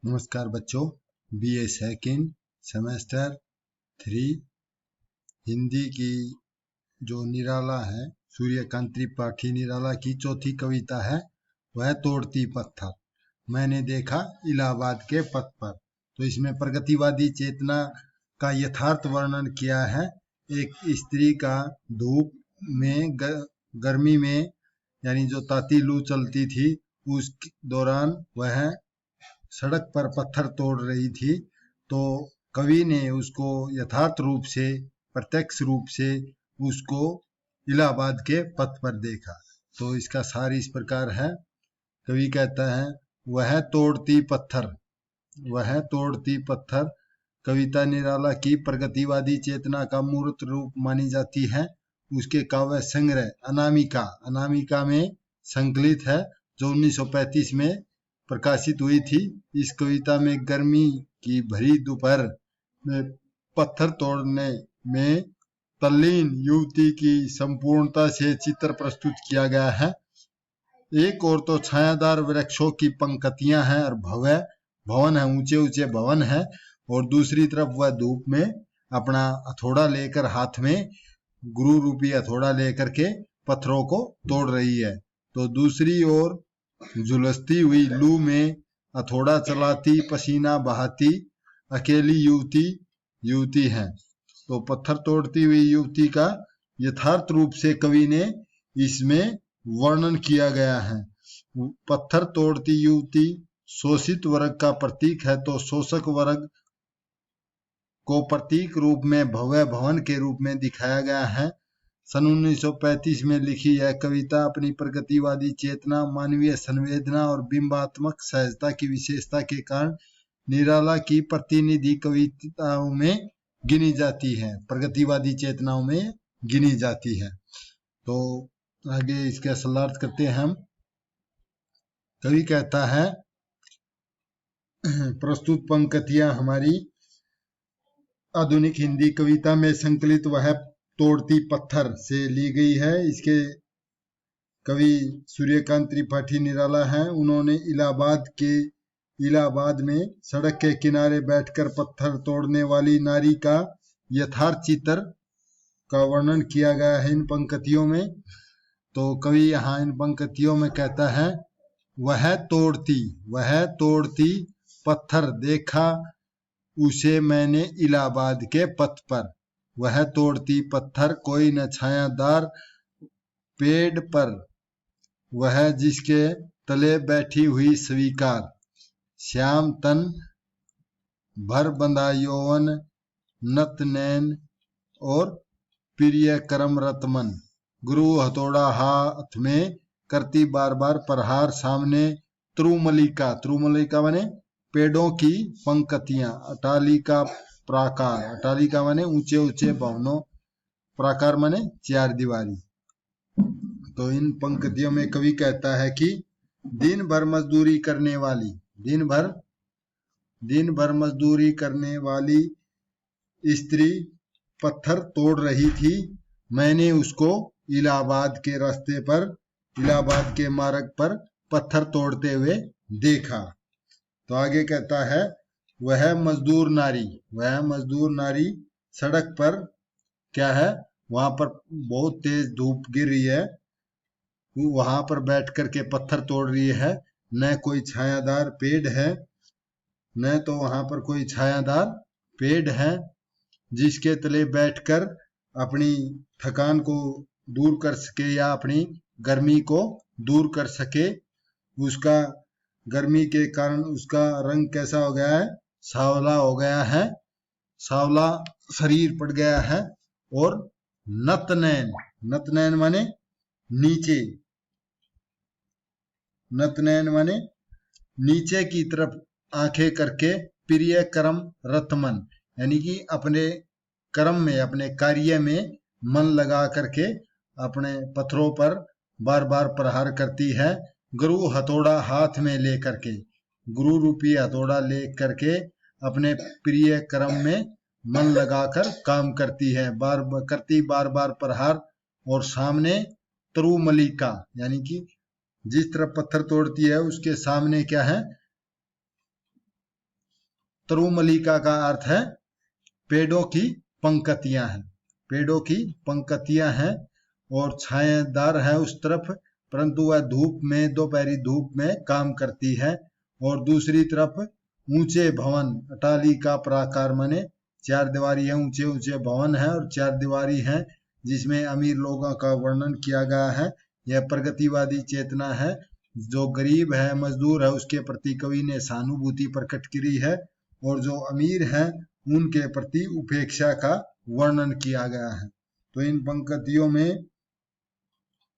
नमस्कार बच्चों, BA second semester 3 Hindi की जो निराला है, सूर्यकांत त्रिपाठी निराला की चौथी कविता है वह तोड़ती पत्थर। मैंने देखा इलाहाबाद के पथ पर। तो इसमें प्रगतिवादी चेतना का यथार्थ वर्णन किया है। एक स्त्री का धूप में गर्मी में यानी जो ताती लू चलती थी उस दौरान वह सड़क पर पत्थर तोड़ रही थी, तो कवि ने उसको यथार्थ रूप से, प्रत्यक्ष रूप से उसको इलाहाबाद के पथ पर देखा। तो इसका सार इस प्रकार है। कवि कहता है, वह तोड़ती पत्थर, वह तोड़ती पत्थर कविता निराला की प्रगतिवादी चेतना का मूर्त रूप मानी जाती है। उसके काव्य संग्रह अनामिका में संकलित है, जो 1935 में प्रकाशित हुई थी। इस कविता में गर्मी की भरी दोपहर में पत्थर तोड़ने में तल्लीन युवती की संपूर्णता से चित्र प्रस्तुत किया गया है। एक ओर तो छायादार वृक्षों की पंक्तियां हैं और भव्य भवन है, ऊंचे ऊंचे भवन है, और दूसरी तरफ वह धूप में अपना हथौड़ा लेकर, हाथ में गुरु रूपी हथौड़ा लेकर के पत्थरों को तोड़ रही है। तो दूसरी ओर झुलसती हुई लू में हथौड़ा चलाती, पसीना बहाती अकेली युवती है। तो पत्थर तोड़ती हुई युवती का यथार्थ रूप से कवि ने इसमें वर्णन किया गया है। पत्थर तोड़ती युवती शोषित वर्ग का प्रतीक है, तो शोषक वर्ग को प्रतीक रूप में भव्य भवन के रूप में दिखाया गया है। सन 1935 में लिखी यह कविता अपनी प्रगतिवादी चेतना, मानवीय संवेदना और बिंबात्मक सहजता की विशेषता के कारण निराला की प्रतिनिधि कविताओं में गिनी जाती है, प्रगतिवादी चेतनाओं में गिनी जाती है। तो आगे इसका सलार्थ करते हैं हम। कवि कहता है, प्रस्तुत पंक्तियां हमारी आधुनिक हिंदी कविता में संकलित वह तोड़ती पत्थर से ली गई है। इसके कवि सूर्यकांत त्रिपाठी निराला हैं। उन्होंने इलाहाबाद में सड़क के किनारे बैठकर पत्थर तोड़ने वाली नारी का यथार्थ चित्र का वर्णन किया गया है इन पंक्तियों में। तो कवि यहाँ इन पंक्तियों में कहता है, वह तोड़ती पत्थर देखा उसे मैंने इलाहाबाद के पथ पर। वह तोड़ती पत्थर कोई न छायादार पेड़ पर, वह जिसके तले बैठी हुई स्वीकार। श्याम तन भर बंधा यौवन, नत नैन और प्रिय करम रतमन। गुरु हथौड़ा हाथ में करती बार बार प्रहार, सामने त्रुमलिका माने पेड़ों की पंक्तियां, अटालिका प्राकार, अटालिका माने ऊंचे ऊंचे भवनों, प्राकार माने चार दीवारी। तो इन पंक्तियों में कवि कहता है कि दिन भर मजदूरी करने वाली स्त्री पत्थर तोड़ रही थी। मैंने उसको इलाहाबाद के मार्ग पर पत्थर तोड़ते हुए देखा। तो आगे कहता है, वह मजदूर नारी सड़क पर क्या है, वहां पर बहुत तेज धूप गिर रही है, वहां पर बैठ करके पत्थर तोड़ रही है। न कोई छायादार पेड़ है जिसके तले बैठकर अपनी थकान को दूर कर सके या अपनी गर्मी को दूर कर सके। उसका गर्मी के कारण उसका रंग कैसा हो गया है, सांवला हो गया है, सांवला शरीर पड़ गया है। और नतनैन माने नीचे की तरफ आंखें करके, प्रिय करम रतमन यानी कि अपने कर्म में, अपने कार्य में मन लगा करके अपने पत्थरों पर बार बार प्रहार करती है। गुरु हथौड़ा हाथ में लेकर के, गुरु रूपी हथौड़ा लेकर के अपने प्रिय कर्म में मन लगाकर काम करती है, बार बार प्रहार। और सामने त्रुमलिका यानी कि जिस तरफ पत्थर तोड़ती है उसके सामने क्या है, तरुमल्लिका का अर्थ है पेड़ों की पंक्तियां हैं, पेड़ों की पंक्तियां हैं और छायादार है उस तरफ, परंतु वह धूप में, दोपहरी धूप में काम करती है। और दूसरी तरफ ऊंचे भवन, अटालिका प्राकार माने चार दीवारी है, ऊंचे ऊंचे भवन है और चार दीवारी है जिसमें अमीर लोगों का वर्णन किया गया है। यह प्रगतिवादी चेतना है। जो गरीब है, मजदूर है, उसके प्रति कवि ने सहानुभूति प्रकट की है और जो अमीर है उनके प्रति उपेक्षा का वर्णन किया गया है। तो इन पंक्तियों में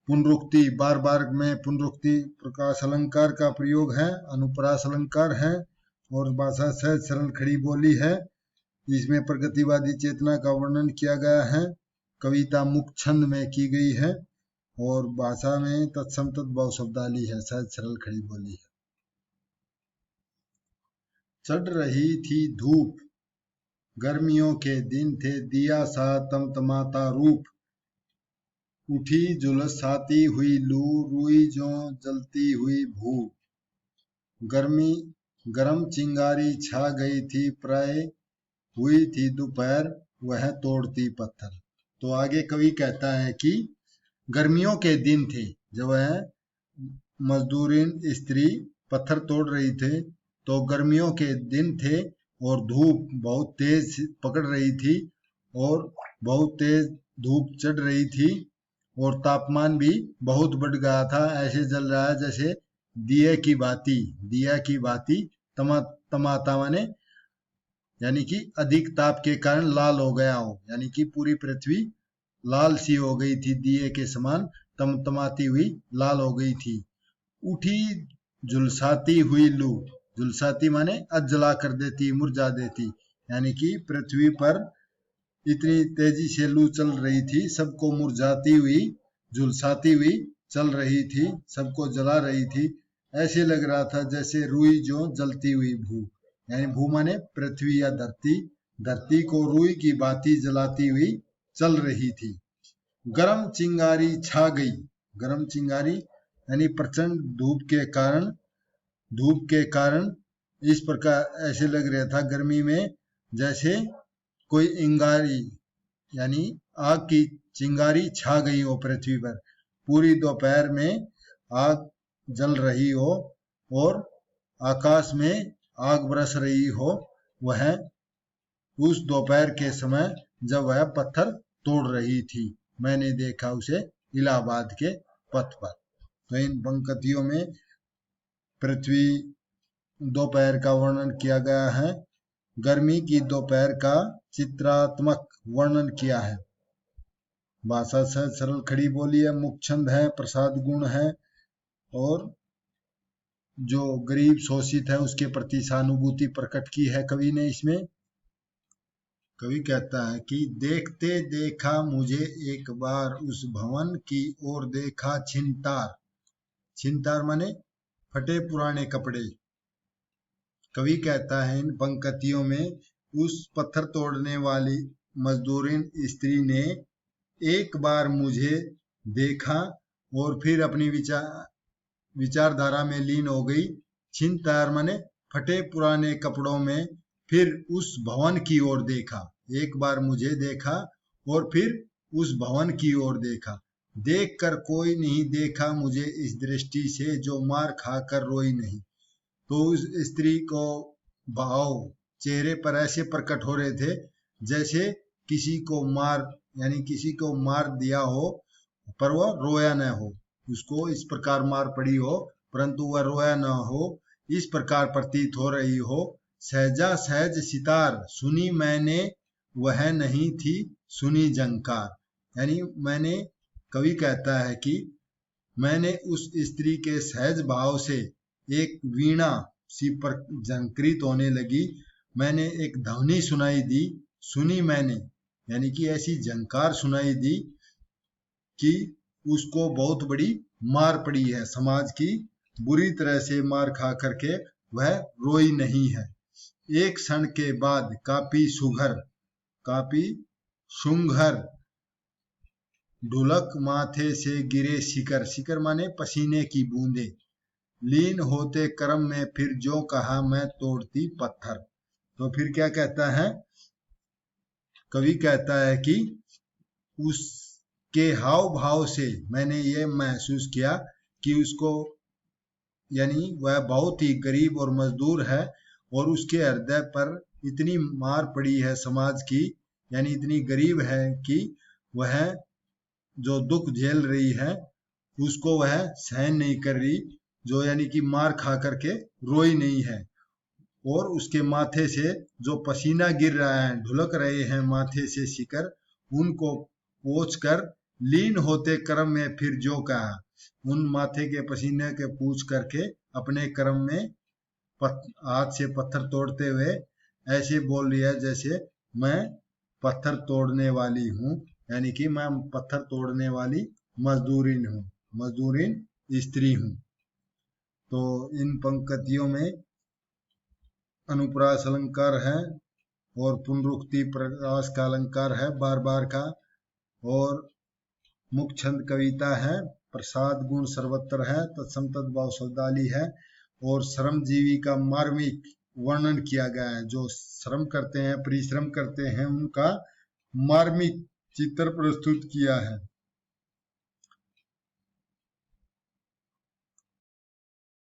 पुनरुक्ति, बार बार में पुनरुक्ति, प्रकाश अलंकार का प्रयोग है, अनुप्रास अलंकार है और भाषा सहज सरल खड़ी बोली है। इसमें प्रगतिवादी चेतना का वर्णन किया गया है। कविता मुक्त छंद में की गई है और भाषा में तत्सम तद्भव शब्दावली है, सहज सरल खड़ी बोली है। चढ़ रही थी धूप, गर्मियों के दिन थे, दिया सा तमतमाता रूप, उठी झुलसाती हुई लू, रुई जो जलती हुई भूप, गरम चिंगारी छा गई थी, प्राय हुई थी दोपहर, वह तोड़ती पत्थर। तो आगे कवि कहता है कि गर्मियों के दिन थे, जब वह मजदूरिन स्त्री पत्थर तोड़ रही थे, तो गर्मियों के दिन थे और धूप बहुत तेज पकड़ रही थी और बहुत तेज धूप चढ़ रही थी और तापमान भी बहुत बढ़ गया था। ऐसे जल रहा है जैसे दिया की बाती तमाता माने यानी कि अधिक ताप के कारण लाल हो गया हो, यानी कि पूरी पृथ्वी लाल सी हो गई थी, दिए के समान तमतमाती हुई लाल हो गई थी। उठी झुलसाती हुई लू, झुलसाती माने अजला कर देती, मुरझा देती, यानी कि पृथ्वी पर इतनी तेजी से लू चल रही थी, सबको मुरझाती हुई, झुलसाती हुई चल रही थी, सबको जला रही थी। ऐसे लग रहा था जैसे रुई जो जलती हुई भू, यानी भू माने पृथ्वी या धरती, धरती को रुई की बाती जलाती हुई चल रही थी। गरम चिंगारी छा गई, गरम चिंगारी यानी प्रचंड धूप के कारण इस प्रकार ऐसे लग रहा था गर्मी में जैसे कोई इंगारी यानी आग की चिंगारी छा गई हो पृथ्वी पर, पूरी दोपहर में आग जल रही हो और आकाश में आग बरस रही हो, वह उस दोपहर के समय जब वह पत्थर तोड़ रही थी। मैंने देखा उसे इलाहाबाद के पथ पर। तो इन पंक्तियों में पृथ्वी दोपहर का वर्णन किया गया है, गर्मी की दोपहर का चित्रात्मक वर्णन किया है। भाषा सहज सरल खड़ी बोली है, मुक्त छंद है, प्रसाद गुण है और जो गरीब शोषित है उसके प्रति सहानुभूति प्रकट की है कवि ने। इसमें कवि कहता है कि देखते देखा मुझे एक बार उस भवन की ओर देखा छिनतार, छिनतार माने फटे पुराने कपड़े। कवि कहता है इन पंक्तियों में उस पत्थर तोड़ने वाली मजदूरिन स्त्री ने एक बार मुझे देखा और फिर अपनी विचारधारा में लीन हो गई। छिनतार माने फटे पुराने कपड़ों में फिर उस भवन की ओर देखा, एक बार मुझे देखा और फिर उस भवन की ओर देखा। देख कर कोई नहीं देखा मुझे इस दृष्टि से जो मार खाकर रोई नहीं। तो उस स्त्री को भाव चेहरे पर ऐसे प्रकट हो रहे थे जैसे किसी को मार दिया हो पर वह रोया न हो, उसको इस प्रकार मार पड़ी हो परंतु वह रोया न हो, इस प्रकार प्रतीत हो रही हो। सहजा सहज सितार सुनी मैंने वह नहीं थी सुनी जंकार, यानी मैंने, कवि कहता है कि मैंने उस स्त्री के सहज भाव से एक वीणा सी पर झंकृत होने लगी, मैंने एक ध्वनि सुनाई दी, सुनी मैंने यानी कि ऐसी झंकार सुनाई दी कि उसको बहुत बड़ी मार पड़ी है, समाज की बुरी तरह से मार खा करके वह रोई नहीं है। एक क्षण के बाद कापी शुंघर ढुलक माथे से गिरे शिकर, शिकर माने पसीने की बूंदे, लीन होते कर्म में फिर जो कहा मैं तोड़ती पत्थर। तो फिर क्या कहता है, कवि कहता है कि उसके हाव भाव से मैंने ये महसूस किया कि उसको, यानी वह बहुत ही गरीब और मजदूर है और उसके हृदय पर इतनी मार पड़ी है समाज की, यानी इतनी गरीब है कि वह जो दुख झेल रही है उसको वह सहन नहीं कर रही, जो यानी कि मार खा करके रोई नहीं है। और उसके माथे से जो पसीना गिर रहा है, ढुलक रहे हैं माथे से शिकर, उनको पोंछ कर लीन होते कर्म में फिर जो कहा, उन माथे के पसीने के पूछ करके अपने कर्म में हाथ से पत्थर तोड़ते हुए ऐसे बोल रही है जैसे मैं पत्थर तोड़ने वाली हूँ, यानी कि मैं पत्थर तोड़ने वाली मजदूरीन हूँ, मजदूरीन स्त्री हूँ। तो इन पंक्तियों में अनुप्रास अलंकार है और पुनरुक्ति प्रकाश का अलंकार है बार बार का, और मुख्य छंद कविता है, प्रसाद गुण सर्वत्र है, तत्सम तद्भाव शब्दाली है, और श्रमजीवी का मार्मिक वर्णन किया गया है। जो श्रम करते हैं, परिश्रम करते हैं, उनका मार्मिक चित्र प्रस्तुत किया है।